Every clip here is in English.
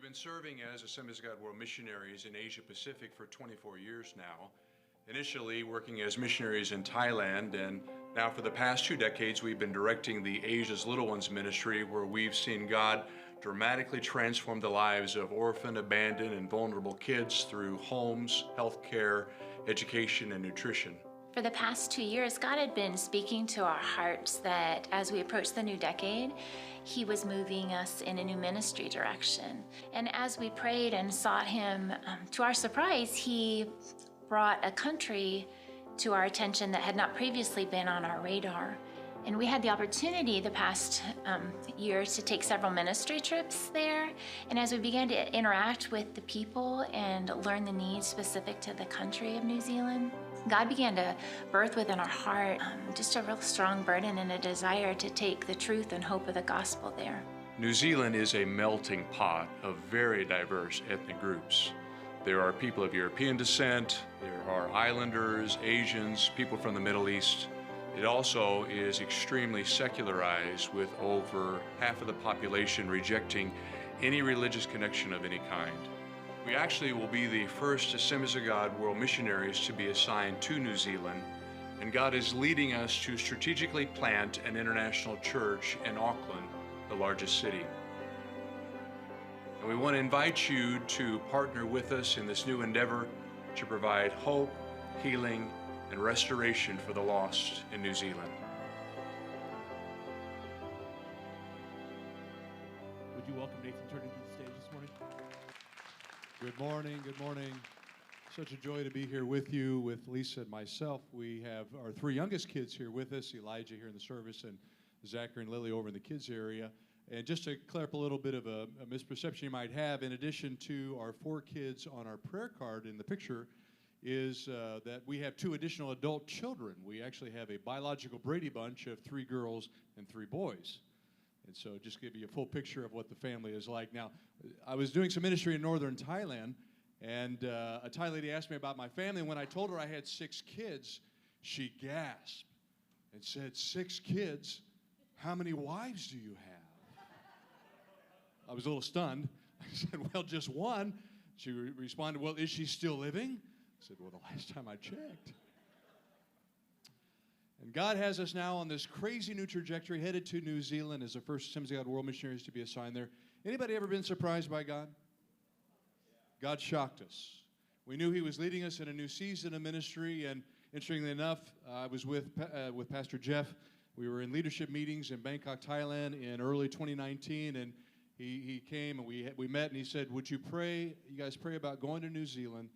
been serving as Assemblies of God World Missionaries in Asia Pacific for 24 years now. Initially working as missionaries in Thailand, and now for the past 2 decades we've been directing the Asia's Little Ones Ministry, where we've seen God dramatically transform the lives of orphaned, abandoned, and vulnerable kids through homes, healthcare, education, and nutrition. For the past 2 years, God had been speaking to our hearts that as we approach the new decade, He was moving us in a new ministry direction. And as we prayed and sought Him, to our surprise, He brought a country to our attention that had not previously been on our radar. And we had the opportunity the past years to take several ministry trips there. And as we began to interact with the people and learn the needs specific to the country of New Zealand, God began to birth within our heart just a real strong burden and a desire to take the truth and hope of the gospel there. New Zealand is a melting pot of very diverse ethnic groups. There are people of European descent, there are islanders, Asians, people from the Middle East. It also is extremely secularized, with over half of the population rejecting any religious connection of any kind. We actually will be the first Assemblies of God World Missionaries to be assigned to New Zealand, and God is leading us to strategically plant an international church in Auckland, the largest city. And we want to invite you to partner with us in this new endeavor to provide hope, healing, and restoration for the lost in New Zealand. Would you welcome Nathan Turney to the stage this morning? Good morning, good morning. Such a joy to be here with you, with Lisa and myself. We have our 3 youngest kids here with us, Elijah here in the service, and Zachary and Lily over in the kids area. And just to clear up a little bit of a misperception you might have, in addition to our 4 kids on our prayer card in the picture, is that we have 2 additional adult children. We actually have a biological Brady Bunch of 3 girls and 3 boys. And so just give you a full picture of what the family is like. Now, I was doing some ministry in northern Thailand, and a Thai lady asked me about my family. And when I told her I had 6 kids, she gasped and said, 6 kids? How many wives do you have? I was a little stunned. I said, well, just 1. She responded, well, is she still living? I said, well, the last time I checked. And God has us now on this crazy new trajectory, headed to New Zealand as the first Assemblies of God World Missionaries to be assigned there. Anybody ever been surprised by God? God shocked us. We knew He was leading us in a new season of ministry, and interestingly enough, I was with Pastor Jeff. We were in leadership meetings in Bangkok, Thailand in early 2019, and he came and we met, and he said, would you guys pray about going to New Zealand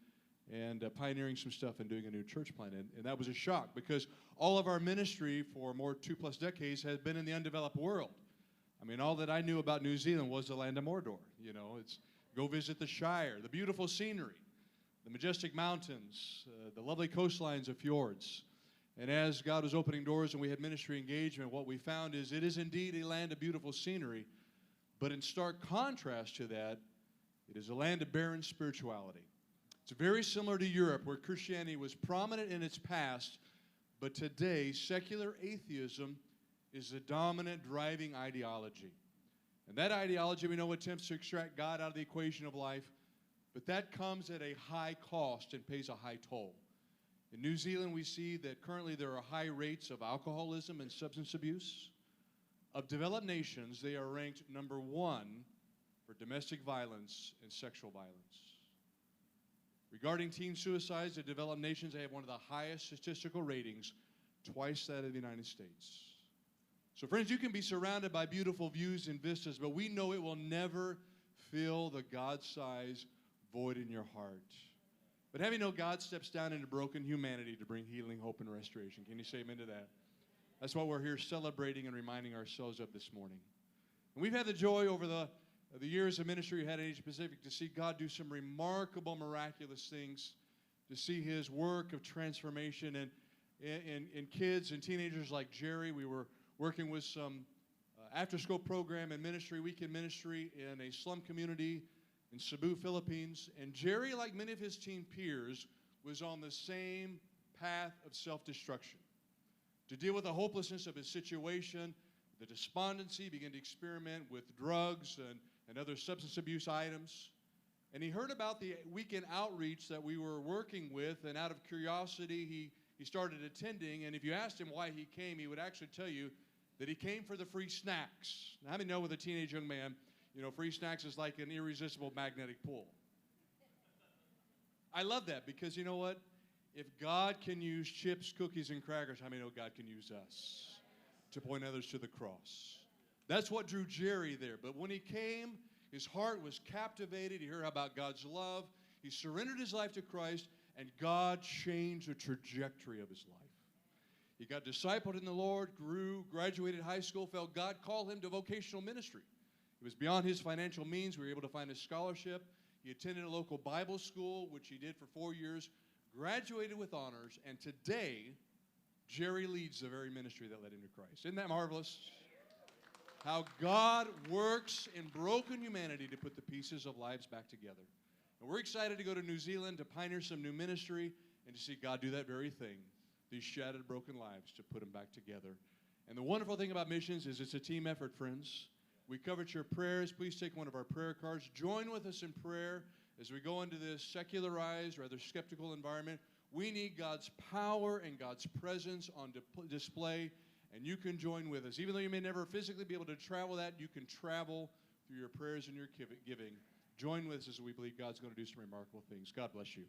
and pioneering some stuff and doing a new church plant. And that was a shock, because all of our ministry for more 2+ decades has been in the undeveloped world. I mean, all that I knew about New Zealand was the land of Mordor. You know, it's go visit the Shire, the beautiful scenery, the majestic mountains, the lovely coastlines of fjords. And as God was opening doors and we had ministry engagement, what we found is it is indeed a land of beautiful scenery, but in stark contrast to that, it is a land of barren spirituality. It's very similar to Europe, where Christianity was prominent in its past, but today secular atheism is the dominant driving ideology. And that ideology, we know, attempts to extract God out of the equation of life, but that comes at a high cost and pays a high toll. In New Zealand, we see that currently there are high rates of alcoholism and substance abuse. Of developed nations, they are ranked number 1 for domestic violence and sexual violence. Regarding teen suicides, the developed nations, they have one of the highest statistical ratings, twice that of the United States. So friends, you can be surrounded by beautiful views and vistas, but we know it will never fill the God-sized void in your heart. But having no God steps down into broken humanity to bring healing, hope, and restoration. Can you say amen to that? That's what we're here celebrating and reminding ourselves of this morning. And we've had the joy over the years of ministry we had in Asia Pacific to see God do some remarkable, miraculous things, to see His work of transformation. And in kids and teenagers like Jerry, we were working with some after-school program and ministry, weekend ministry in a slum community in Cebu, Philippines. And Jerry, like many of his teen peers, was on the same path of self-destruction. To deal with the hopelessness of his situation, the despondency, began to experiment with drugs and other substance abuse items. And he heard about the weekend outreach that we were working with, and out of curiosity, he started attending. And if you asked him why he came, he would actually tell you that he came for the free snacks. Now, how many know with a teenage young man, you know, free snacks is like an irresistible magnetic pull? I love that because you know what? If God can use chips, cookies, and crackers, how many know God can use us to point others to the cross? That's what drew Jerry there. But when he came, his heart was captivated. He heard about God's love. He surrendered his life to Christ, and God changed the trajectory of his life. He got discipled in the Lord, grew, graduated high school, felt God call him to vocational ministry. It was beyond his financial means. We were able to find a scholarship. He attended a local Bible school, which he did for 4 years, graduated with honors, and today, Jerry leads the very ministry that led him to Christ. Isn't that marvelous? How God works in broken humanity to put the pieces of lives back together. And we're excited to go to New Zealand to pioneer some new ministry and to see God do that very thing, these shattered, broken lives, to put them back together. And the wonderful thing about missions is it's a team effort, friends. We covet your prayers. Please take one of our prayer cards. Join with us in prayer as we go into this secularized, rather skeptical environment. We need God's power and God's presence on display, and you can join with us. Even though you may never physically be able to travel that, you can travel through your prayers and your giving. Join with us as we believe God's going to do some remarkable things. God bless you.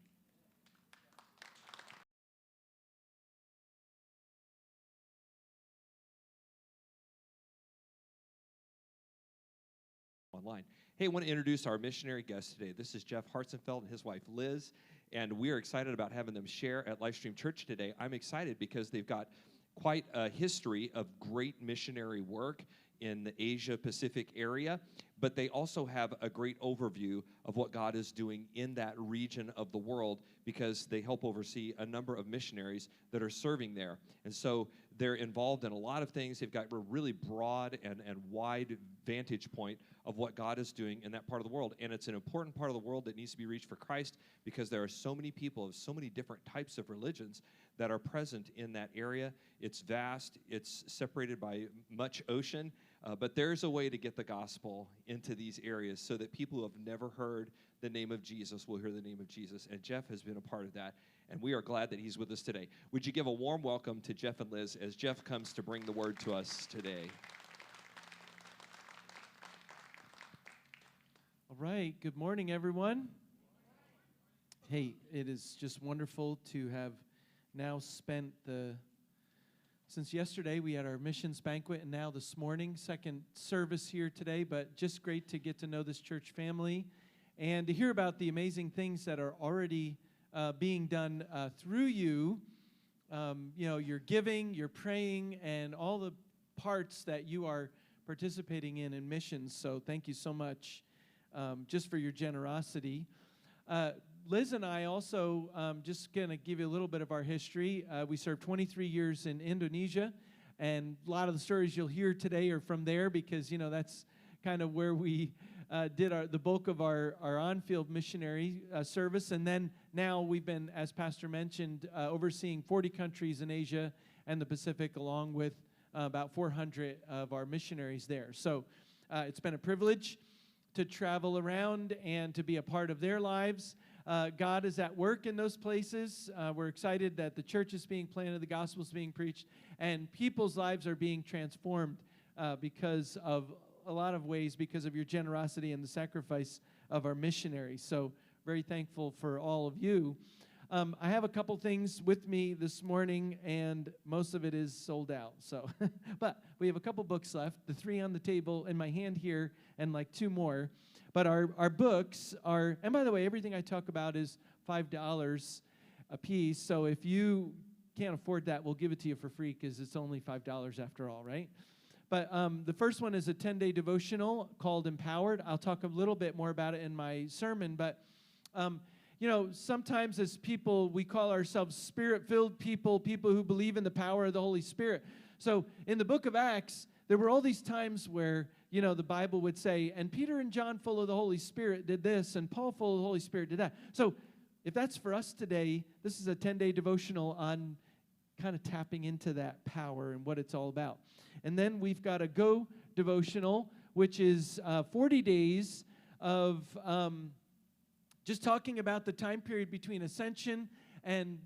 Online. Hey, I want to introduce our missionary guest today. This is Jeff Hartensveld and his wife Liz, and we are excited about having them share at Livestream Church today. I'm excited because they've got quite a history of great missionary work in the Asia-Pacific area, but they also have a great overview of what God is doing in that region of the world because they help oversee a number of missionaries that are serving there. And so they're involved in a lot of things. They've got a really broad and wide vantage point of what God is doing in that part of the world. And it's an important part of the world that needs to be reached for Christ because there are so many people of so many different types of religions that are present in that area. It's vast. It's separated by much ocean. But there's a way to get the gospel into these areas so that people who have never heard the name of Jesus will hear the name of Jesus. And Jeff has been a part of that. And we are glad that he's with us today. Would you give a warm welcome to Jeff and Liz as Jeff comes to bring the word to us today? All right. Good morning, everyone. Hey, it is just wonderful to have now spent since yesterday we had our missions banquet, and now this morning, second service here today, but just great to get to know this church family and to hear about the amazing things that are already being done through you. You know, your giving, your praying, and all the parts that you are participating in missions. So thank you so much just for your generosity. Liz and I also, just going to give you a little bit of our history. We served 23 years in Indonesia, and a lot of the stories you'll hear today are from there because, you know, that's kind of where we did the bulk of our on-field missionary service. And then now we've been, as Pastor mentioned, overseeing 40 countries in Asia and the Pacific, along with about 400 of our missionaries there. So it's been a privilege to travel around and to be a part of their lives. God is at work in those places. We're excited that the church is being planted, the gospel is being preached, and people's lives are being transformed because of a lot of ways, because of your generosity and the sacrifice of our missionaries. So very thankful for all of you. I have a couple things with me this morning, and most of it is sold out. So, but we have a couple books left, the 3 on the table in my hand here, and like 2 more. But our books are, and by the way, everything I talk about is $5 a piece. So if you can't afford that, we'll give it to you for free because it's only $5 after all, right? But the first one is a 10-day devotional called Empowered. I'll talk a little bit more about it in my sermon, but you know, sometimes as people, we call ourselves spirit-filled people, people who believe in the power of the Holy Spirit. So in the book of Acts, there were all these times where, you know, the Bible would say, and Peter and John full of the Holy Spirit did this, and Paul full of the Holy Spirit did that. So if that's for us today, this is a 10-day devotional on kind of tapping into that power and what it's all about. And then we've got a Go devotional, which is 40 days of just talking about the time period between ascension and,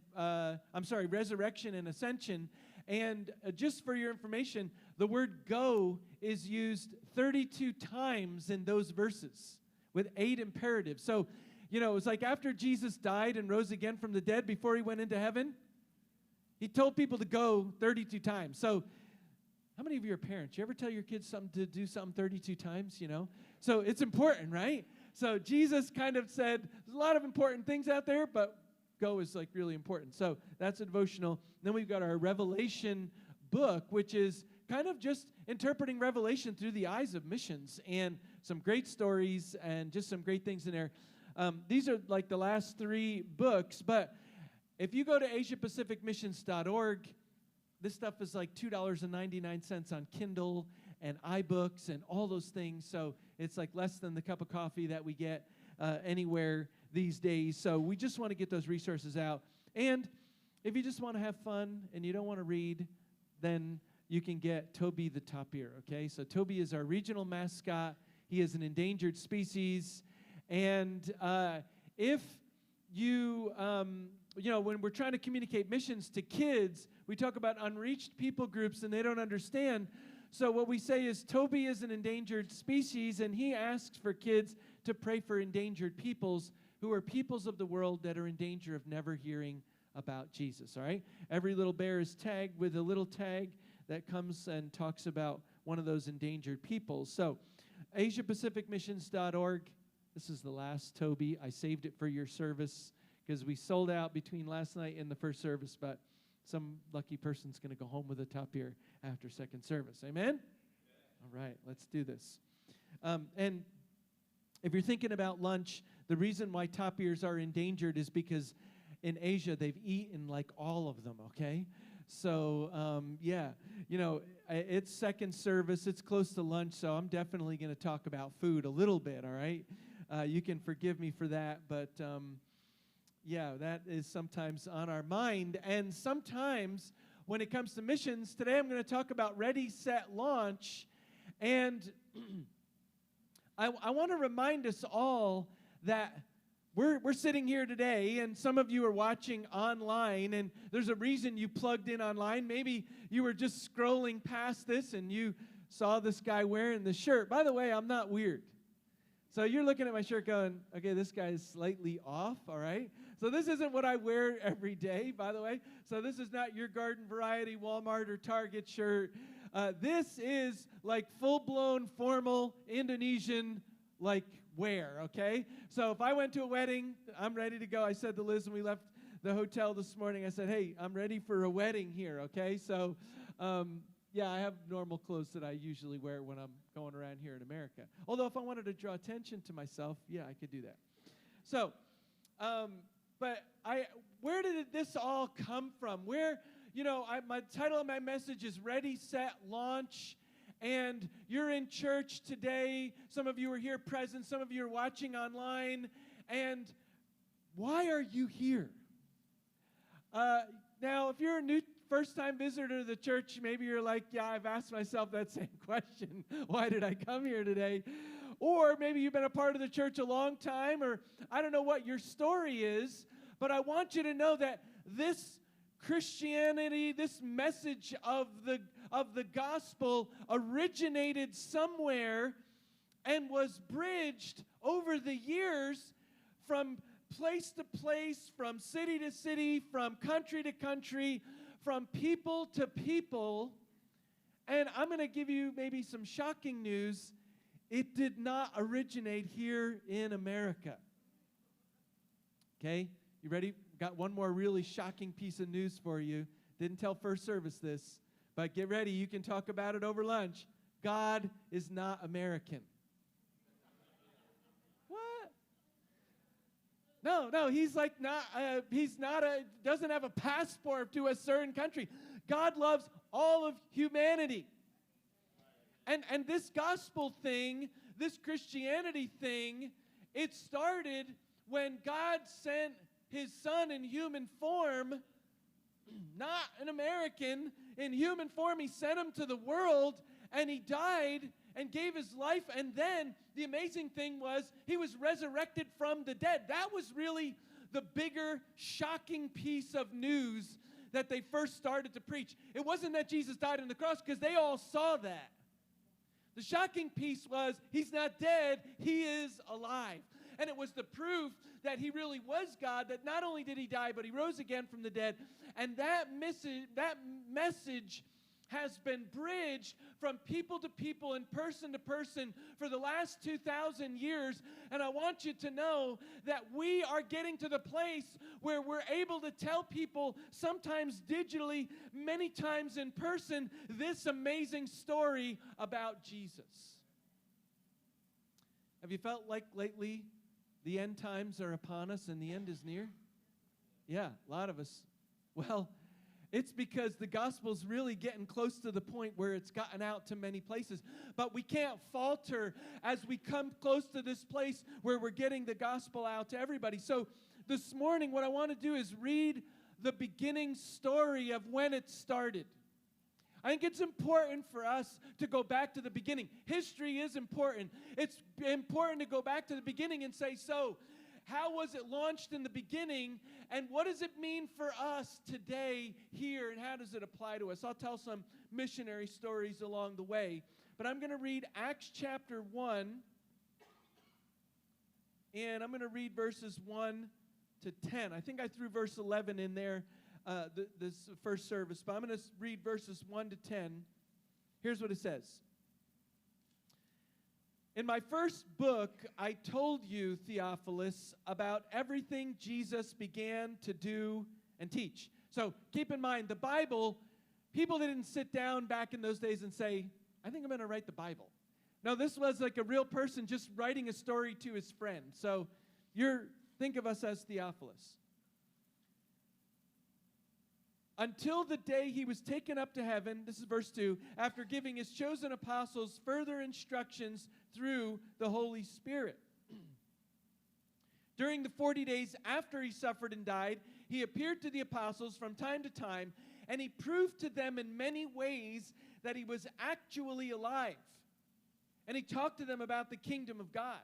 resurrection and ascension. And just for your information, the word go is used 32 times in those verses with 8 imperatives. So, you know, it was like after Jesus died and rose again from the dead before he went into heaven, he told people to go 32 times. So how many of you are parents? You ever tell your kids something to do something 32 times, you know? So it's important, right? So Jesus kind of said, there's a lot of important things out there, but go is like really important. So that's a devotional. Then we've got our Revelation book, which is kind of just interpreting Revelation through the eyes of missions, and some great stories and just some great things in there. These are like the last 3 books, but if you go to AsiaPacificMissions.org, this stuff is like $2.99 on Kindle and iBooks and all those things. So it's like less than the cup of coffee that we get anywhere these days. So we just want to get those resources out. And if you just want to have fun and you don't want to read, then you can get Toby the tapir, okay? So Toby is our regional mascot. He is an endangered species. And if you, when we're trying to communicate missions to kids, we talk about unreached people groups and they don't understand. So what we say is Toby is an endangered species, and he asks for kids to pray for endangered peoples who are peoples of the world that are in danger of never hearing about Jesus, all right? Every little bear is tagged with a little tag that comes and talks about one of those endangered peoples. So AsiaPacificMissions.org, this is the last Toby. I saved it for your service because we sold out between last night and the first service, but some lucky person's going to go home with a tapir after second service. Amen? All right, let's do this. And if you're thinking about lunch, the reason why tapirs are endangered is because in Asia, they've eaten like all of them, okay? So, it's second service. It's close to lunch, so I'm definitely going to talk about food a little bit, all right? You can forgive me for that, but, that is sometimes on our mind. And sometimes when it comes to missions, today I'm going to talk about Ready, Set, Launch. And I want to remind us all that we're sitting here today, and some of you are watching online, and there's a reason you plugged in online. Maybe you were just scrolling past this, and you saw this guy wearing the shirt. By the way, I'm not weird. So you're looking at my shirt going, okay, this guy's slightly off, all right? So this isn't what I wear every day, by the way. So this is not your garden variety Walmart or Target shirt. This is like full-blown formal Indonesian like wear, okay? So if I went to a wedding, I'm ready to go. I said to Liz when we left the hotel this morning, I said, hey, I'm ready for a wedding here, okay? So, I have normal clothes that I usually wear when I'm going around here in America. Although if I wanted to draw attention to myself, I could do that. So, where did this all come from? My title of my message is Ready, Set, Launch. And you're in church today. Some of you are here present. Some of you are watching online. And why are you here? Now, if you're a first-time visitor to the church, maybe you're like, I've asked myself that same question. Why did I come here today? Or maybe you've been a part of the church a long time, or I don't know what your story is, but I want you to know that this Christianity, this message of the gospel originated somewhere and was bridged over the years from place to place, from city to city, from country to country, from people to people. And I'm going to give you maybe some shocking news. It did not originate here in America. Okay, you ready? Got one more really shocking piece of news for you. Didn't tell first service this, but get ready. You can talk about it over lunch. God is not American. What? No, he's like not. Doesn't have a passport to a certain country. God loves all of humanity. And this gospel thing, this Christianity thing, it started when God sent his son in human form, not an American, in human form. He sent him to the world, and he died and gave his life. And then the amazing thing was he was resurrected from the dead. That was really the bigger, shocking piece of news that they first started to preach. It wasn't that Jesus died on the cross, because they all saw that. The shocking piece was he's not dead, he is alive. And it was the proof that he really was God, that not only did he die, but he rose again from the dead. And that message has been bridged from people to people and person to person for the last 2,000 years. And I want you to know that we are getting to the place where we're able to tell people, sometimes digitally, many times in person, this amazing story about Jesus. Have you felt like lately the end times are upon us and the end is near? Yeah, a lot of us. Well, it's because the gospel's really getting close to the point where it's gotten out to many places. But we can't falter as we come close to this place where we're getting the gospel out to everybody. So this morning, what I want to do is read the beginning story of when it started. I think it's important for us to go back to the beginning. History is important. It's important to go back to the beginning and say, so, how was it launched in the beginning, and what does it mean for us today here, and how does it apply to us? I'll tell some missionary stories along the way, but I'm going to read Acts chapter 1, and I'm going to read verses 1 to 10. I think I threw verse 11 in there this first service, but I'm going to read verses 1 to 10. Here's what it says. In my first book, I told you, Theophilus, about everything Jesus began to do and teach. So keep in mind, the Bible, people didn't sit down back in those days and say, I think I'm going to write the Bible. No, this was like a real person just writing a story to his friend. So think of us as Theophilus. Until the day he was taken up to heaven, this is verse 2, after giving his chosen apostles further instructions through the Holy Spirit. During the 40 days after he suffered and died, he appeared to the apostles from time to time, and he proved to them in many ways that he was actually alive. And he talked to them about the kingdom of God.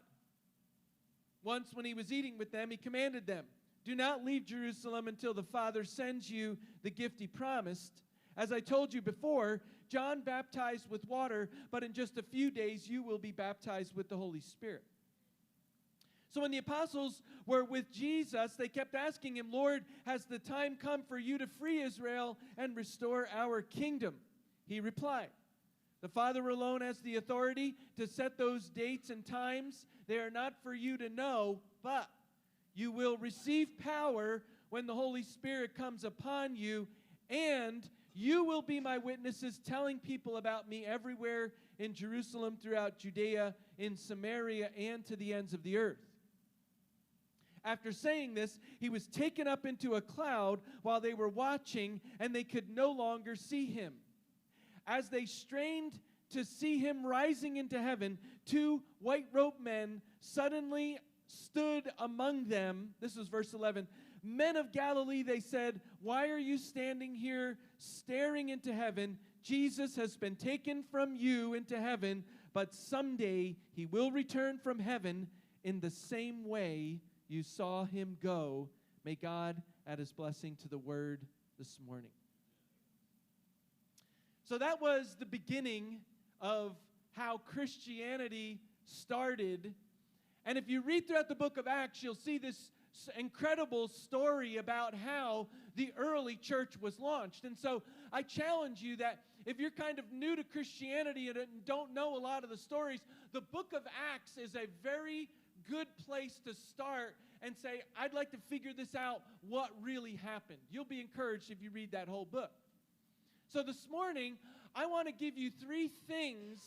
Once when he was eating with them, he commanded them, do not leave Jerusalem until the Father sends you the gift he promised. As I told you before, John baptized with water, but in just a few days you will be baptized with the Holy Spirit. So when the apostles were with Jesus, they kept asking him, Lord, has the time come for you to free Israel and restore our kingdom? He replied, the Father alone has the authority to set those dates and times. They are not for you to know, but you will receive power when the Holy Spirit comes upon you, and you will be my witnesses, telling people about me everywhere in Jerusalem, throughout Judea, in Samaria, and to the ends of the earth. After saying this, he was taken up into a cloud while they were watching, and they could no longer see him. As they strained to see him rising into heaven, two white-robed men suddenly stood among them. This is verse 11. Men of Galilee, they said, why are you standing here staring into heaven? Jesus has been taken from you into heaven, but someday he will return from heaven in the same way you saw him go. May God add his blessing to the word this morning. So that was the beginning of how Christianity started. And if you read throughout the book of Acts, you'll see this incredible story about how the early church was launched. And so I challenge you that if you're kind of new to Christianity and don't know a lot of the stories, the book of Acts is a very good place to start and say, I'd like to figure this out, what really happened. You'll be encouraged if you read that whole book. So this morning, I want to give you 3 things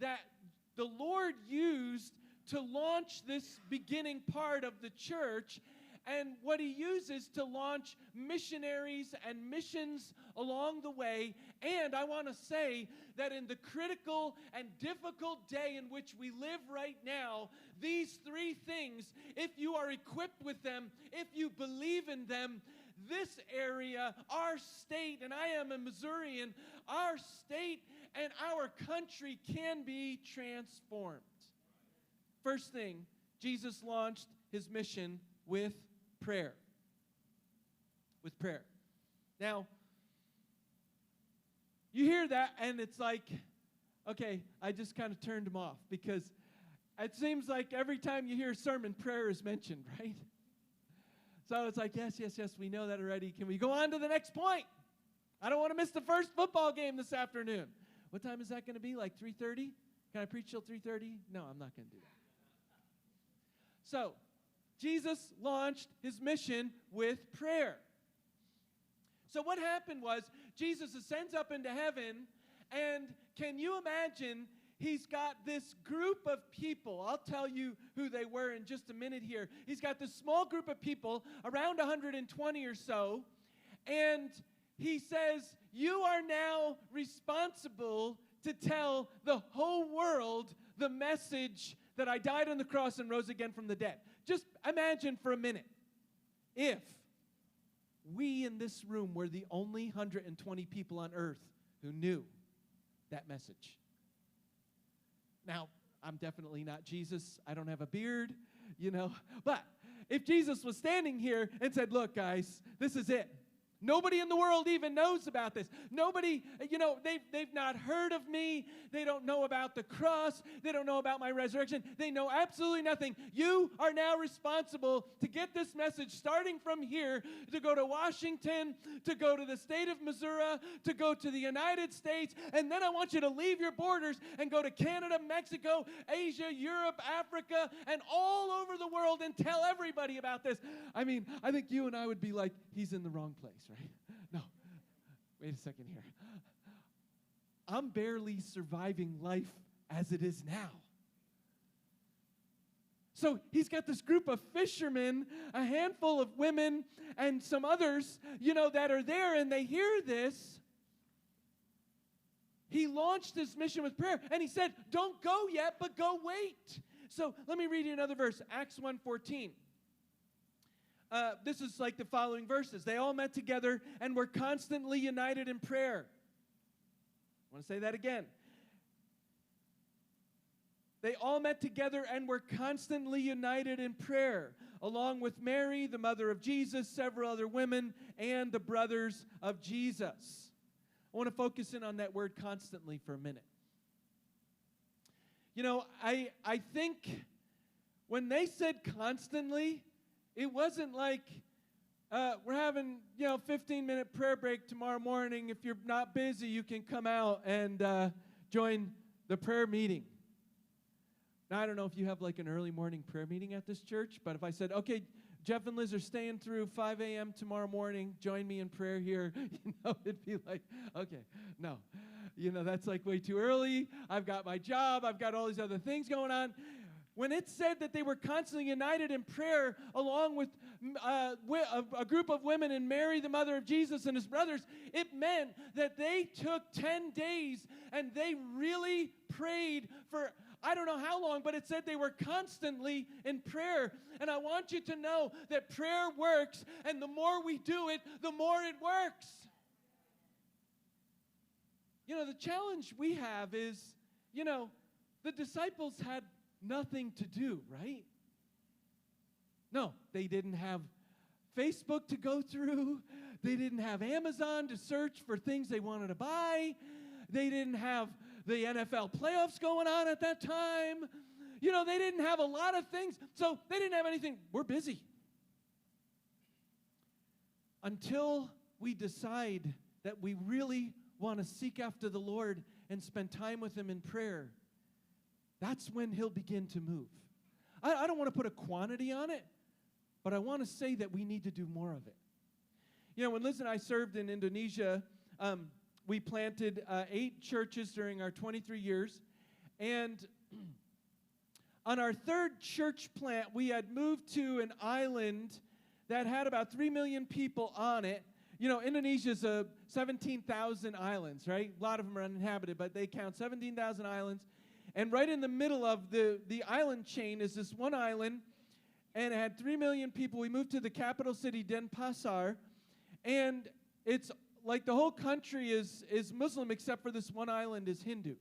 that the Lord used to launch this beginning part of the church, and what he uses to launch missionaries and missions along the way. And I want to say that in the critical and difficult day in which we live right now, these 3 things, if you are equipped with them, if you believe in them, this area, our state, and I am a Missourian, our state and our country can be transformed. First thing, Jesus launched his mission with prayer. With prayer. Now, you hear that and it's like, okay, I just kind of turned him off because it seems like every time you hear a sermon, prayer is mentioned, right? So it's like, yes, we know that already. Can we go on to the next point? I don't want to miss the first football game this afternoon. What time is that going to be? Like 3:30? Can I preach till 3:30? No, I'm not going to do that. So, Jesus launched his mission with prayer. So what happened was, Jesus ascends up into heaven, and can you imagine, he's got this group of people. I'll tell you who they were in just a minute here. He's got this small group of people, around 120 or so, and he says, you are now responsible to tell the whole world the message that I died on the cross and rose again from the dead. Just imagine for a minute if we in this room were the only 120 people on earth who knew that message. Now, I'm definitely not Jesus. I don't have a beard, But if Jesus was standing here and said, look, guys, this is it. Nobody in the world even knows about this. Nobody, they've not heard of me. They don't know about the cross. They don't know about my resurrection. They know absolutely nothing. You are now responsible to get this message starting from here, to go to Washington, to go to the state of Missouri, to go to the United States, and then I want you to leave your borders and go to Canada, Mexico, Asia, Europe, Africa, and all over the world and tell everybody about this. I mean, I think you and I would be like, he's in the wrong place. Right? No. Wait a second here. I'm barely surviving life as it is now. So he's got this group of fishermen, a handful of women, and some others, that are there, and they hear this. He launched his mission with prayer, and he said, don't go yet, but go wait. So let me read you another verse, Acts 1:14. This is like the following verses. They all met together and were constantly united in prayer. I want to say that again. They all met together and were constantly united in prayer, along with Mary, the mother of Jesus, several other women, and the brothers of Jesus. I want to focus in on that word constantly for a minute. I think when they said constantly, it wasn't like, we're having, 15-minute prayer break tomorrow morning. If you're not busy, you can come out and join the prayer meeting. Now, I don't know if you have like an early morning prayer meeting at this church, but if I said, okay, Jeff and Liz are staying through 5 a.m. tomorrow morning, join me in prayer here, it'd be like, okay, no. That's like way too early. I've got my job. I've got all these other things going on. When it said that they were constantly united in prayer along with a group of women and Mary, the mother of Jesus, and his brothers, it meant that they took 10 days and they really prayed for, I don't know how long, but it said they were constantly in prayer. And I want you to know that prayer works, and the more we do it, the more it works. The challenge we have is, the disciples had nothing to do, right? No, they didn't have Facebook to go through. They didn't have Amazon to search for things they wanted to buy. They didn't have the NFL playoffs going on at that time. They didn't have a lot of things. So they didn't have anything. We're busy. Until we decide that we really want to seek after the Lord and spend time with Him in prayer, that's when He'll begin to move. I don't want to put a quantity on it, but I want to say that we need to do more of it. When Liz and I served in Indonesia, we planted 8 churches during our 23 years. And on our 3rd church plant, we had moved to an island that had about 3 million people on it. Indonesia's 17,000 islands, right? A lot of them are uninhabited, but they count 17,000 islands. And right in the middle of the island chain is this one island, and it had 3 million people. We moved to the capital city, Denpasar, And it's like the whole country is Muslim except for this one island is Hindu.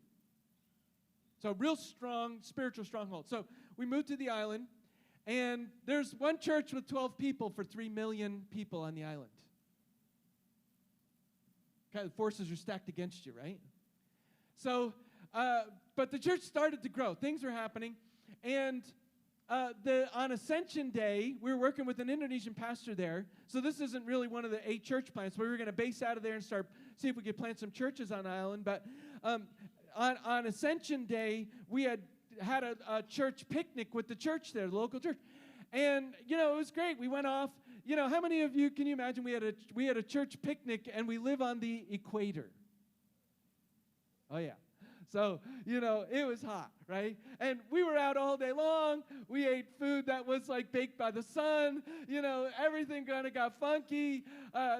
So real strong spiritual stronghold. So we moved to the island, and there's one church with 12 people for 3 million people on the island. Kind of forces are stacked against you, right? So, but the church started to grow. Things were happening, and on Ascension Day, we were working with an Indonesian pastor there. So this isn't really one of the 8 church plants. We were going to base out of there and see if we could plant some churches on the island. But on Ascension Day, we had a church picnic with the church there, the local church. And, it was great. We went off. How many of you, can you imagine we had a church picnic and we live on the equator? Oh, yeah. So, it was hot, right? And we were out all day long. We ate food that was like baked by the sun. Everything kind of got funky.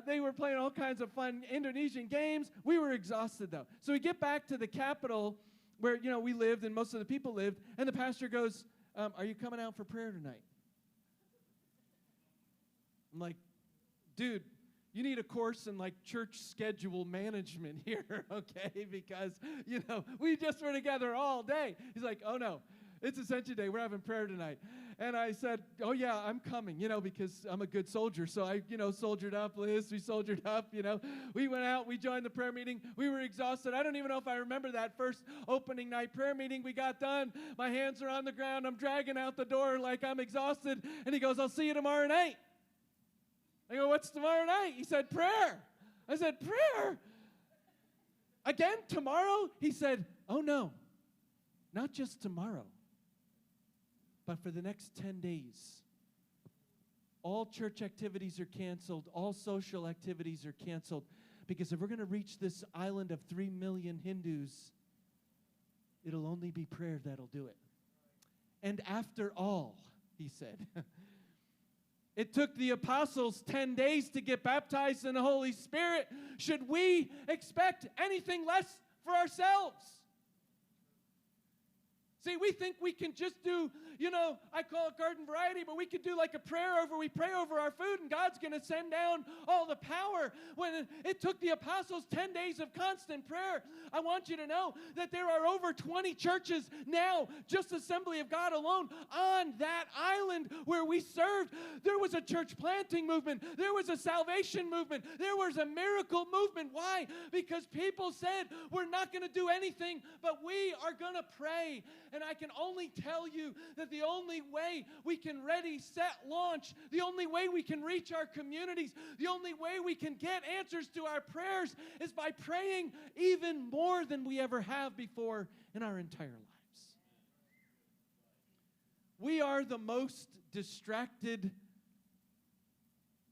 They were playing all kinds of fun Indonesian games. We were exhausted, though. So we get back to the capital where, we lived and most of the people lived. And the pastor goes, are you coming out for prayer tonight? I'm like, dude, you need a course in church schedule management here, okay? Because, we just were together all day. He's like, oh no, it's Ascension Day. We're having prayer tonight. And I said, oh yeah, I'm coming, because I'm a good soldier. So I, soldiered up, Liz, we soldiered up, We went out, we joined the prayer meeting. We were exhausted. I don't even know if I remember that first opening night prayer meeting. We got done. My hands are on the ground. I'm dragging out the door like I'm exhausted. And he goes, I'll see you tomorrow night. I go, what's tomorrow night? He said, prayer. I said, prayer? Again, tomorrow? He said, oh no, not just tomorrow, but for the next 10 days. All church activities are canceled. All social activities are canceled. Because if we're going to reach this island of 3 million Hindus, it'll only be prayer that'll do it. And after all, he said, it took the apostles 10 days to get baptized in the Holy Spirit. Should we expect anything less for ourselves? See, we think we can just do, I call it garden variety, but we could do like a prayer we pray over our food, and God's going to send down all the power. When it took the apostles 10 days of constant prayer, I want you to know that there are over 20 churches now, just Assembly of God alone, on that island where we served. There was a church planting movement. There was a salvation movement. There was a miracle movement. Why? Because people said, we're not going to do anything, but we are going to pray. And I can only tell you that the only way we can ready, set, launch, the only way we can reach our communities, the only way we can get answers to our prayers is by praying even more than we ever have before in our entire lives. We are the most distracted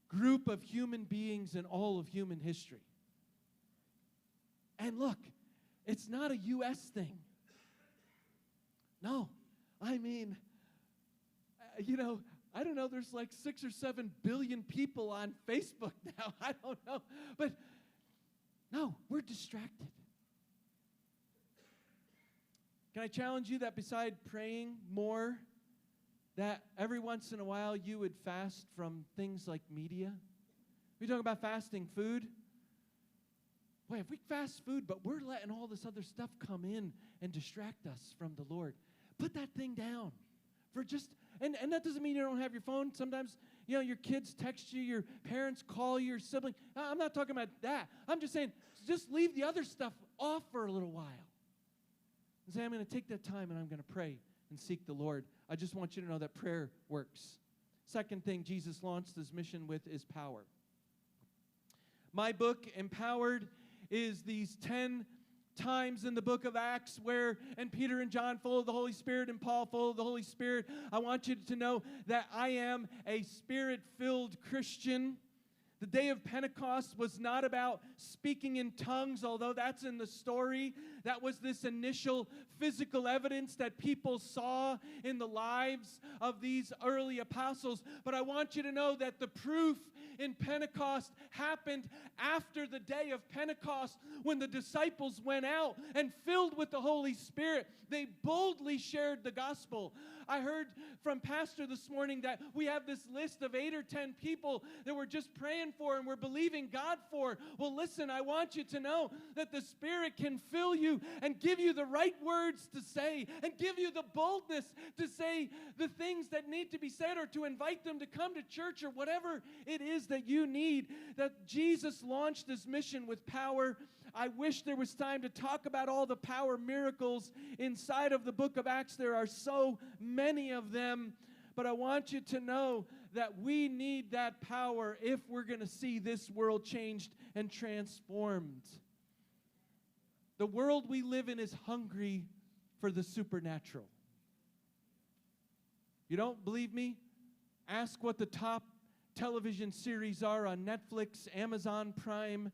group of human beings in all of human history. And look, it's not a U.S. thing. No, I mean, I don't know, there's like 6 or 7 billion people on Facebook now. I don't know. But no, we're distracted. Can I challenge you that beside praying more, that every once in a while you would fast from things like media? We talk about fasting food. Boy, if we fast food, but we're letting all this other stuff come in and distract us from the Lord, put that thing down for just, and that doesn't mean you don't have your phone. Sometimes, your kids text you, your parents call you, your sibling. I'm not talking about that. I'm just saying, just leave the other stuff off for a little while. And say, I'm going to take that time and I'm going to pray and seek the Lord. I just want you to know that prayer works. Second thing Jesus launched his mission with is power. My book, Empowered, is these 10 times in the book of Acts where, and Peter and John full of the Holy Spirit and Paul full of the Holy Spirit. I want you to know that I am a Spirit-filled Christian. The day of Pentecost was not about speaking in tongues, although that's in the story. That was this initial physical evidence that people saw in the lives of these early apostles, but I want you to know that the proof in Pentecost happened after the day of Pentecost when the disciples went out and filled with the Holy Spirit, they boldly shared the gospel. I heard from Pastor this morning that we have this list of 8 or 10 people that we're just praying for and we're believing God for. Well, listen, I want you to know that the Spirit can fill you and give you the right words to say and give you the boldness to say the things that need to be said or to invite them to come to church or whatever it is that you need. That Jesus launched this mission with power. I wish there was time to talk about all the power miracles inside of the book of Acts. There are so many of them. But I want you to know that we need that power if we're going to see this world changed and transformed. The world we live in is hungry for the supernatural. You don't believe me? Ask what the top television series are on Netflix, Amazon Prime,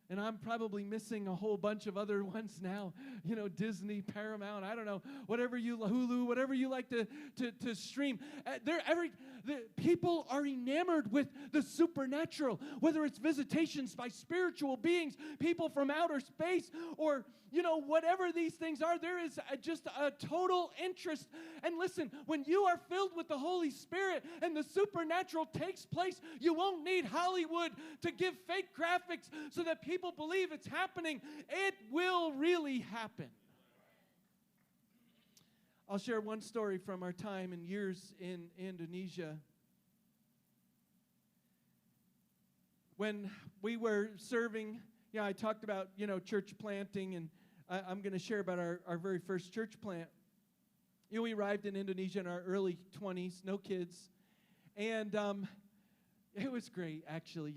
and I'm probably missing a whole bunch of other ones now. You know, Disney, Paramount, I don't know, whatever you, Hulu, whatever you like to stream. The people are enamored with the supernatural, whether it's visitations by spiritual beings, people from outer space, or, you know, whatever these things are. There is just a total interest. And listen, when you are filled with the Holy Spirit and the supernatural takes place, you won't need Hollywood to give fake graphics so that people believe it's happening. It will really happen. I'll share one story from our time and years in Indonesia. When we were serving, I talked about, church planting, and I'm going to share about our very first church plant. We arrived in Indonesia in our early 20s, no kids, and it was great, actually.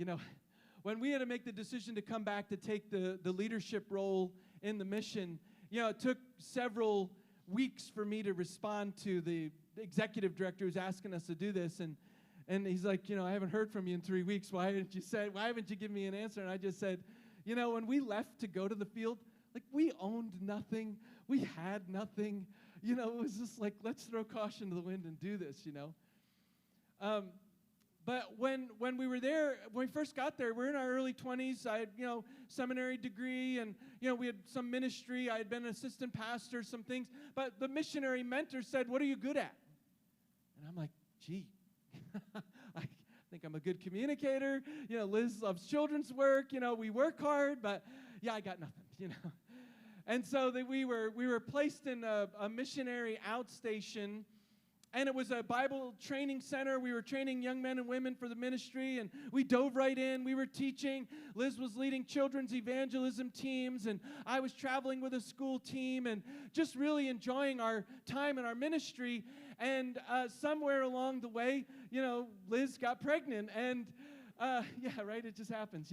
When we had to make the decision to come back to take the leadership role in the mission, it took several weeks for me to respond to the executive director who's asking us to do this, and he's like, I haven't heard from you in 3 weeks. Why haven't you given me an answer? And I just said, when we left to go to the field, we owned nothing, we had nothing. It was just like, let's throw caution to the wind and do this. But when we were there, when we first got there, we're in our early 20s. I had, seminary degree, and, we had some ministry. I had been an assistant pastor, some things. But the missionary mentor said, what are you good at? And I'm like, gee, I think I'm a good communicator. Liz loves children's work. We work hard, but, I got nothing, And so we were placed in a missionary outstation. And it was a Bible training center. We were training young men and women for the ministry, and we dove right in. We were teaching. Liz was leading children's evangelism teams, and I was traveling with a school team and just really enjoying our time in our ministry. And somewhere along the way, Liz got pregnant. And, it just happens,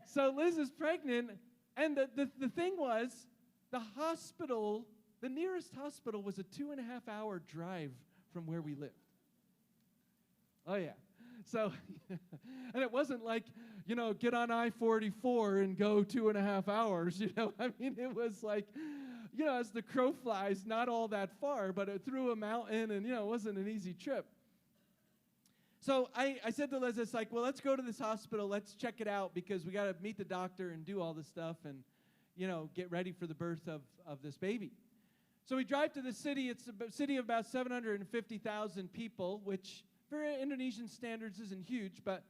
So Liz is pregnant, and the thing was, the hospital, the nearest hospital was a 2.5-hour drive from where we lived. Oh, yeah. So, and it wasn't like, get on I-44 and go 2.5 hours, I mean, it was like, as the crow flies, not all that far, but through a mountain, and, it wasn't an easy trip. So I said to Liz, it's like, well, let's go to this hospital, let's check it out, because we got to meet the doctor and do all this stuff and, get ready for the birth of this baby. So we drive to the city. It's a city of about 750,000 people, which for Indonesian standards isn't huge, but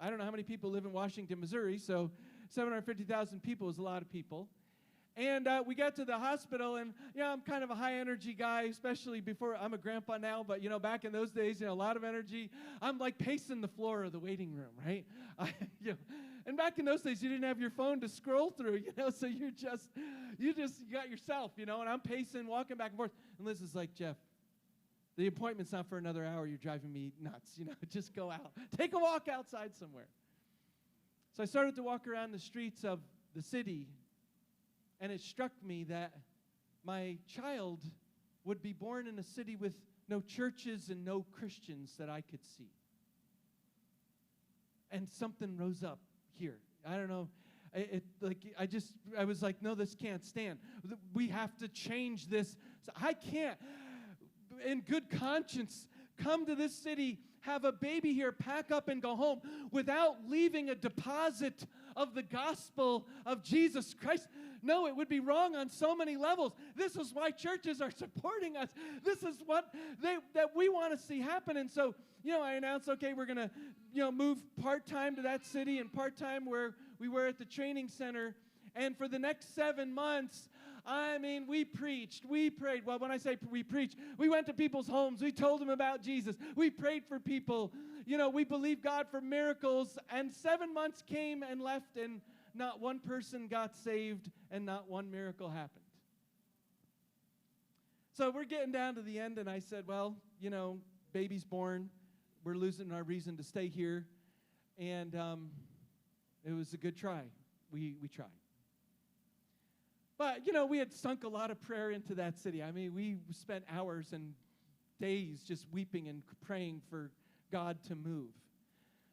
I don't know how many people live in Washington, Missouri, so 750,000 people is a lot of people. And we got to the hospital, and, I'm kind of a high-energy guy, especially before I'm a grandpa now, but, back in those days, a lot of energy. I'm like pacing the floor of the waiting room, right? And back in those days, you didn't have your phone to scroll through, so you got yourself, and I'm pacing, walking back and forth. And Liz is like, Jeff, the appointment's not for another hour. You're driving me nuts, just go out. Take a walk outside somewhere. So I started to walk around the streets of the city, and it struck me that my child would be born in a city with no churches and no Christians that I could see. And something rose up here. I don't know. I was like, no, this can't stand. We have to change this. So I can't, in good conscience, come to this city, have a baby here, pack up and go home without leaving a deposit of the gospel of Jesus Christ. No, it would be wrong on so many levels. This is why churches are supporting us. This is what that we want to see happen. And so, I announced, okay, we're going to, move part-time to that city and part-time where we were at the training center. And for the next 7 months, we preached, we prayed. Well, when I say we preached, we went to people's homes. We told them about Jesus. We prayed for people. We believed God for miracles. And 7 months came and left, and not one person got saved, and not one miracle happened. So we're getting down to the end, and I said, well, baby's born. We're losing our reason to stay here. And it was a good try. We tried. But, we had sunk a lot of prayer into that city. We spent hours and days just weeping and praying for God to move.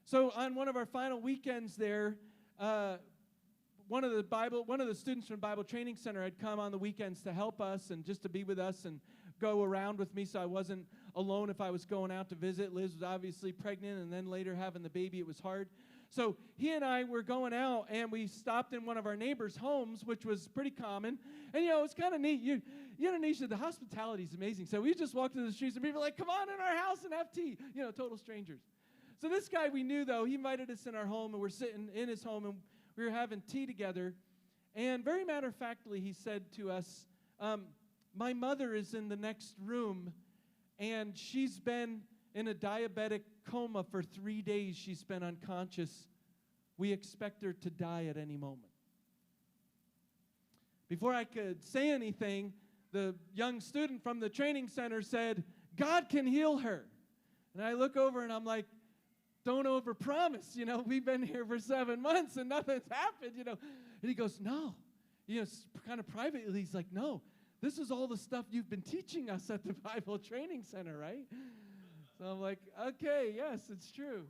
So on one of our final weekends there, one of the students from Bible Training Center had come on the weekends to help us and just to be with us and go around with me so I wasn't alone if I was going out to visit. Liz was obviously pregnant, and then later having the baby, it was hard. So he and I were going out, and we stopped in one of our neighbors' homes, which was pretty common. And, it's kind of neat. Nisha, the hospitality is amazing. So we just walked through the streets, and people were like, come on in our house and have tea. Total strangers. So this guy we knew, though, he invited us in our home, and we're sitting in his home, and we were having tea together. And very matter-of-factly, he said to us, my mother is in the next room, and she's been in a diabetic coma for 3 days. She's been unconscious. We expect her to die at any moment. Before I could say anything, the young student from the training center said, God can heal her. And I look over and I'm like, don't overpromise. We've been here for 7 months and nothing's happened, And he goes, no. Kind of privately, he's like, no. This is all the stuff you've been teaching us at the Bible Training Center, right? So I'm like, okay, yes, it's true.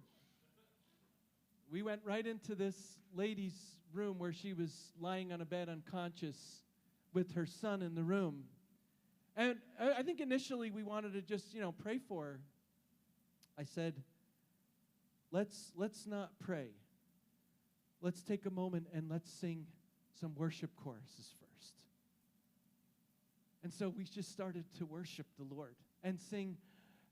We went right into this lady's room where she was lying on a bed unconscious with her son in the room. And I think initially we wanted to just, pray for her. I said, let's not pray. Let's take a moment and let's sing some worship choruses first. And so we just started to worship the Lord and sing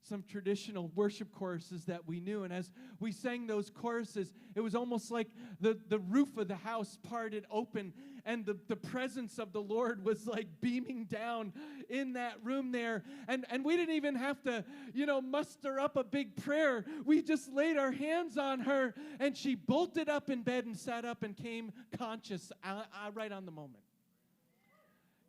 some traditional worship choruses that we knew. And as we sang those choruses, it was almost like the roof of the house parted open, and the presence of the Lord was like beaming down in that room there. And we didn't even have to, muster up a big prayer. We just laid our hands on her, and she bolted up in bed and sat up and came conscious right on the moment.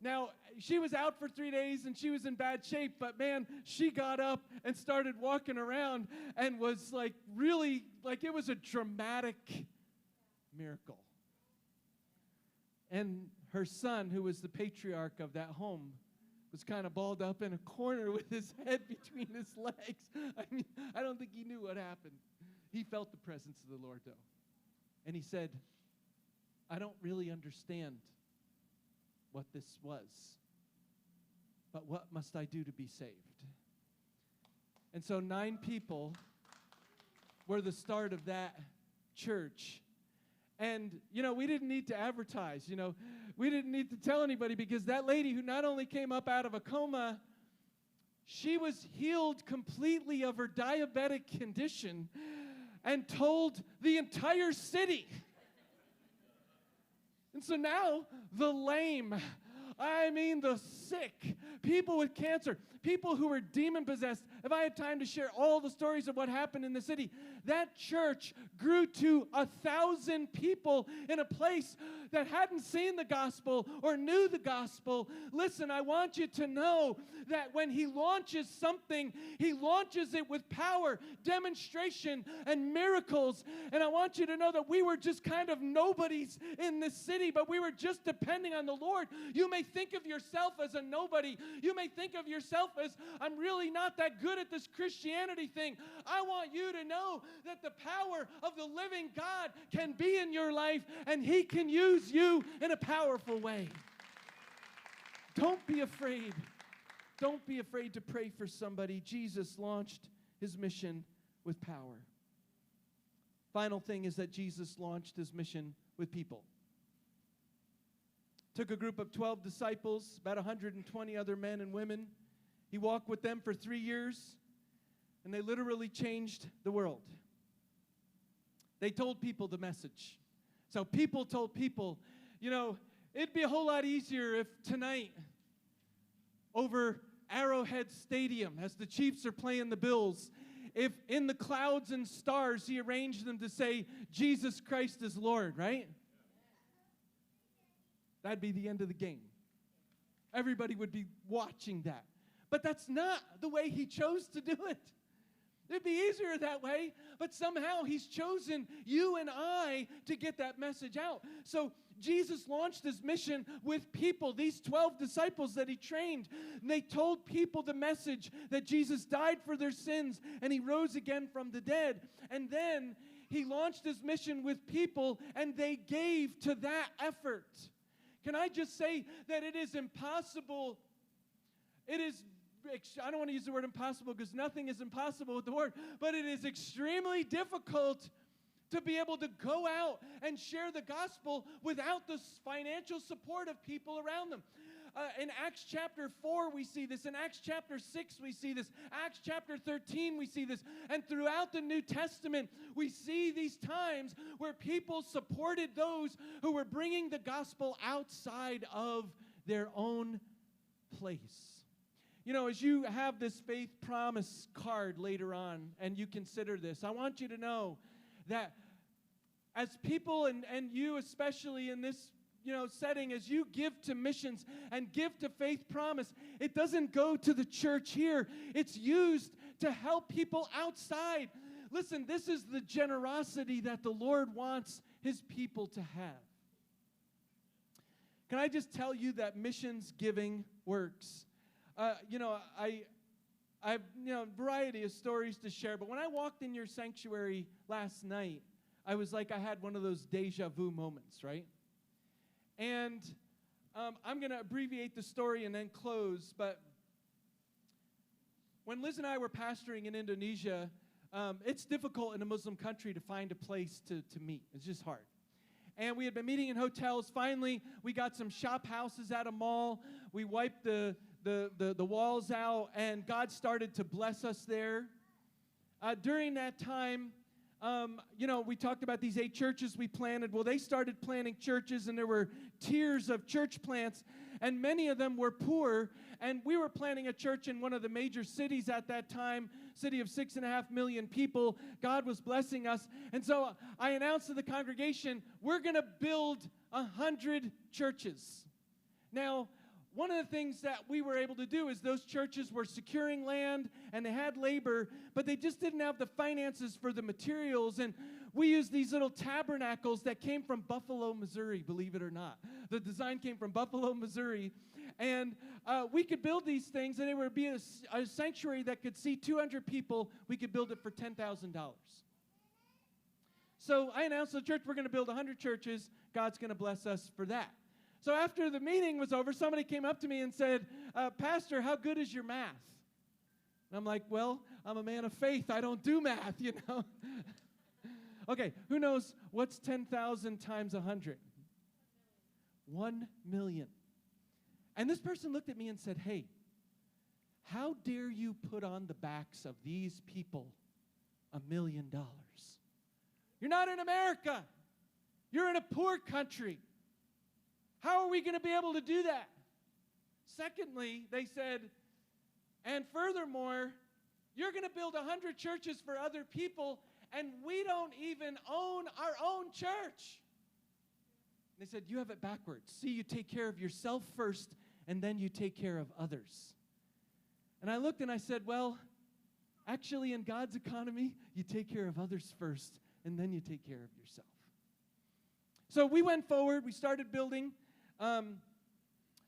Now, she was out for 3 days, and she was in bad shape, but man, she got up and started walking around and was like really, like it was a dramatic miracle. And her son, who was the patriarch of that home, was kind of balled up in a corner with his head between his legs. I don't think he knew what happened. He felt the presence of the Lord, though. And he said, I don't really understand what this was, but what must I do to be saved? And so 9 people were the start of that church. And, we didn't need to advertise, we didn't need to tell anybody, because that lady who not only came up out of a coma, she was healed completely of her diabetic condition and told the entire city. And so now the lame, the sick, people with cancer, people who were demon-possessed. If I had time to share all the stories of what happened in the city, that church grew to 1,000 people in a place that hadn't seen the gospel or knew the gospel. Listen, I want you to know that when he launches something, he launches it with power, demonstration, and miracles. And I want you to know that we were just kind of nobodies in this city, but we were just depending on the Lord. You may think of yourself as a nobody. You may think of yourself as, I'm really not that good at this Christianity thing. I want you to know that the power of the living God can be in your life, and He can use you in a powerful way. Don't be afraid. Don't be afraid to pray for somebody. Jesus launched His mission with power. Final thing is that Jesus launched His mission with people. Took a group of 12 disciples, about 120 other men and women. He walked with them for 3 years, and they literally changed the world. They told people the message. So people told people, you know, it'd be a whole lot easier if tonight, over Arrowhead Stadium, as the Chiefs are playing the Bills, if in the clouds and stars He arranged them to say, Jesus Christ is Lord, right? That'd be the end of the game. Everybody would be watching that. But that's not the way He chose to do it. It'd be easier that way, but somehow He's chosen you and I to get that message out. So Jesus launched His mission with people, these 12 disciples that He trained. And they told people the message that Jesus died for their sins and He rose again from the dead. And then He launched His mission with people, and they gave to that effort. Can I just say that it is impossible? I don't want to use the word impossible because nothing is impossible with the word, but it is extremely difficult to be able to go out and share the gospel without the financial support of people around them. In Acts chapter 4, we see this. In Acts chapter 6, we see this. Acts chapter 13, we see this. And throughout the New Testament, we see these times where people supported those who were bringing the gospel outside of their own place. You know, as you have this faith promise card later on and you consider this, I want you to know that as people, and you especially in this setting, as you give to missions and give to faith promise, it doesn't go to the church here. It's used to help people outside. Listen, this is the generosity that the Lord wants His people to have. Can I just tell you that missions giving works? I have a variety of stories to share, but when I walked in your sanctuary last night, I was like I had one of those deja vu moments, right? And I'm going to abbreviate the story and then close, but when Liz and I were pastoring in Indonesia, it's difficult in a Muslim country to find a place to meet. It's just hard. And we had been meeting in hotels. Finally, we got some shop houses at a mall. We wiped the walls out, and God started to bless us there. During that time, we talked about these 8 churches we planted. Well, they started planting churches, and there were tiers of church plants, and many of them were poor. And we were planting a church in one of the major cities at that time, city of 6.5 million people. God was blessing us. And so I announced to the congregation, we're going to build 100 churches. Now, one of the things that we were able to do is those churches were securing land and they had labor, but they just didn't have the finances for the materials. And we used these little tabernacles that came from Buffalo, Missouri, believe it or not. The design came from Buffalo, Missouri. And we could build these things, and it would be a sanctuary that could seat 200 people. We could build it for $10,000. So I announced to the church, we're going to build 100 churches. God's going to bless us for that. So after the meeting was over, somebody came up to me and said, Pastor, how good is your math? And I'm like, well, I'm a man of faith. I don't do math, Okay, who knows what's 10,000 times 100? 1 million. And this person looked at me and said, hey, how dare you put on the backs of these people $1 million? You're not in America. You're in a poor country. How are we going to be able to do that? Secondly, they said, and furthermore, you're going to build 100 churches for other people, and we don't even own our own church. They said, you have it backwards. See, you take care of yourself first, and then you take care of others. And I looked and I said, well, actually, in God's economy, you take care of others first, and then you take care of yourself. So we went forward. We started building.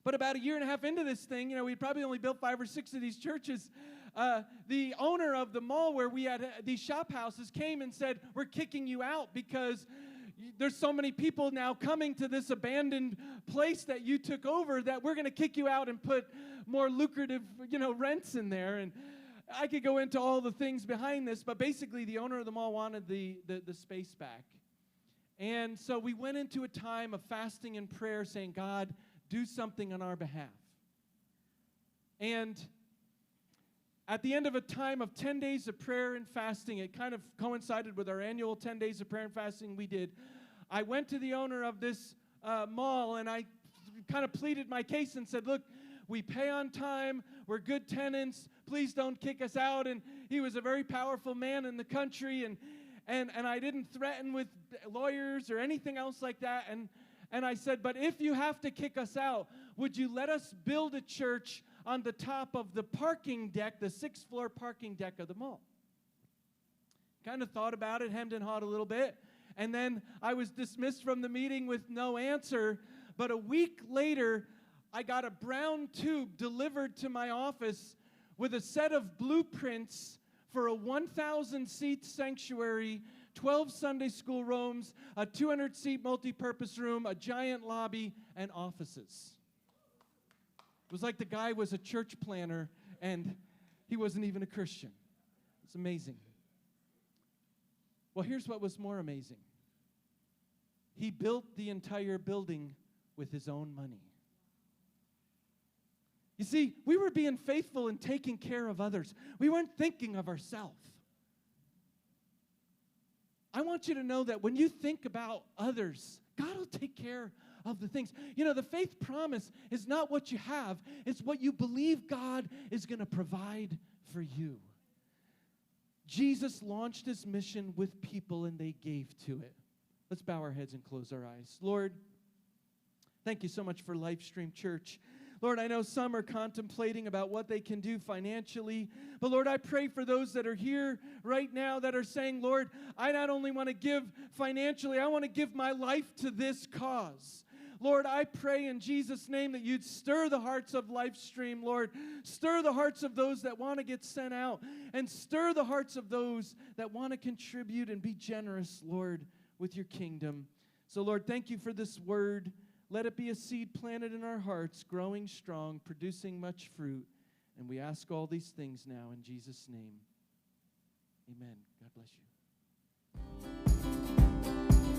But about a year and a half into this thing, we probably only built 5 or 6 of these churches. The owner of the mall where we had these shop houses came and said, we're kicking you out because there's so many people now coming to this abandoned place that you took over that we're going to kick you out and put more lucrative, rents in there. And I could go into all the things behind this, but basically the owner of the mall wanted the space back. And so we went into a time of fasting and prayer saying, God, do something on our behalf. And at the end of a time of 10 days of prayer and fasting, it kind of coincided with our annual 10 days of prayer and fasting we did. I went to the owner of this mall, and I kind of pleaded my case and said, look, we pay on time, we're good tenants, please don't kick us out. And he was a very powerful man in the country, and I didn't threaten with lawyers or anything else like that. And I said, but if you have to kick us out, would you let us build a church on the top of the parking deck, the 6th floor parking deck of the mall? Kind of thought about it, hemmed and hawed a little bit, and then I was dismissed from the meeting with no answer. But a week later, I got a brown tube delivered to my office with a set of blueprints for a 1,000-seat sanctuary, 12 Sunday school rooms, a 200-seat multi-purpose room, a giant lobby, and offices. It was like the guy was a church planner, and he wasn't even a Christian. It's amazing. Well, here's what was more amazing. He built the entire building with his own money. You see, we were being faithful in taking care of others. We weren't thinking of ourselves. I want you to know that when you think about others, God will take care of the things. The faith promise is not what you have, it's what you believe God is going to provide for you. Jesus launched his mission with people, and they gave to it. Let's bow our heads and close our eyes. Lord, thank you so much for Lifestream Church. Lord, I know some are contemplating about what they can do financially, but Lord, I pray for those that are here right now that are saying, Lord, I not only want to give financially, I want to give my life to this cause. Lord, I pray in Jesus' name that you'd stir the hearts of Lifestream, Lord. Stir the hearts of those that want to get sent out, and stir the hearts of those that want to contribute and be generous, Lord, with your kingdom. So, Lord, thank you for this word. Let it be a seed planted in our hearts, growing strong, producing much fruit. And we ask all these things now in Jesus' name. Amen. God bless you.